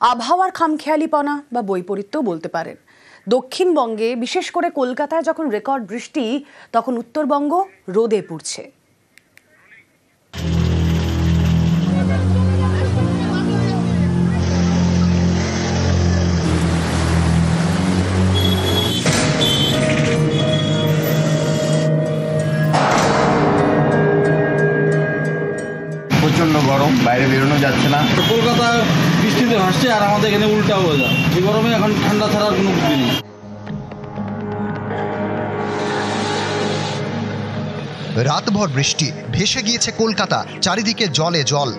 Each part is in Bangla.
আবহাওয়ার খামখেয়ালিপনা বা বৈপরীত্যও বলতে পারেন। দক্ষিণবঙ্গে বিশেষ করে কলকাতায় যখন রেকর্ড বৃষ্টি, তখন উত্তরবঙ্গ রোদে পুড়ছে। প্রচন্ড গরম, বাইরে বেরোনো যাচ্ছে না। কলকাতা বৃষ্টিতে ভাসছে আর আমাদের এখানে উল্টা ওয়েদার। এই গরমে এখন ঠান্ডা ছাড়ার কোনো বুদ্ধি নেই। রাতভর বৃষ্টি, ভেসে গিয়েছে কলকাতা, চারিদিকে জলে জল।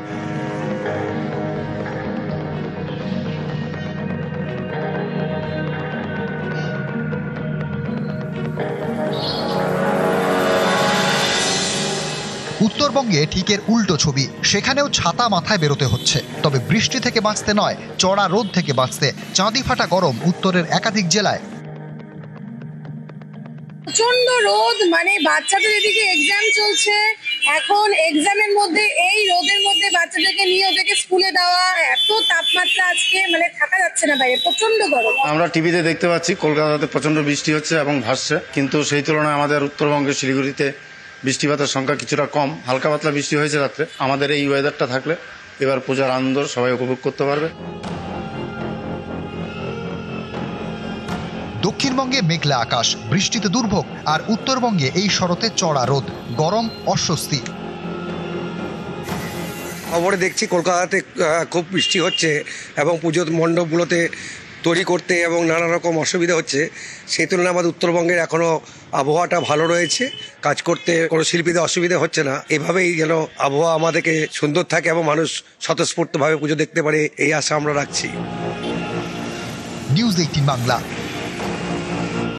উত্তরবঙ্গে ঠিকের উল্টো ছবি, সেখানেও ছাতা মাথায় বেরোতে হচ্ছে। তবে বৃষ্টি থেকে বাঁচতে নয়, চড়া রোদ থেকে বাঁচতে। চাঁদি ফাটা গরম উত্তরের একাধিক জেলায়। প্রচন্ড রোদ, মানে বাচ্চাদের এদিকে এক্সাম চলছে, এখন এক্সামের মধ্যে এই রোদের মধ্যে বাচ্চাদেরকে নিয়ে ওদেরকে স্কুলে দেওয়া, এত তাপমাত্রা আজকে, মানে থাকা যাচ্ছে না বাইরে, প্রচন্ড গরম। আমরা টিভিতে দেখতে পাচ্ছি কলকাতাতে প্রচন্ড বৃষ্টি হচ্ছে এবং ভাসছে, কিন্তু সেই তুলনায় আমাদের উত্তরবঙ্গের শিলিগুড়িতে বৃষ্টিপাতের সংখ্যা কিছুটা কম। হালকা পাতলা বৃষ্টি হয়েছে রাত্রে। আমাদের এই ওয়েদারটা থাকলে এবার পূজার আনন্দ সবাই উপভোগ করতে পারবে। দক্ষিণবঙ্গে মেঘলা আকাশ, বৃষ্টিতে দুর্ভোগ, আর উত্তরবঙ্গে এই শরতে চড়া রোদ, গরম, অস্বস্তি। খবরে দেখছি কলকাতাতে খুব বৃষ্টি হচ্ছে এবং পুজোর মণ্ডপগুলোতে তৈরি করতে এবং নানা রকম অসুবিধা হচ্ছে। সেই তুলনায় আমাদের উত্তরবঙ্গের এখনও আবহাওয়াটা ভালো রয়েছে, কাজ করতে কোনো শিল্পীদের অসুবিধা হচ্ছে না। এভাবেই যেন আবহাওয়া আমাদেরকে সুন্দর থাকে এবং মানুষ স্বতঃস্ফূর্তভাবে পুজো দেখতে পারে, এই আশা আমরা রাখছি। নিউজ 18 বাংলা।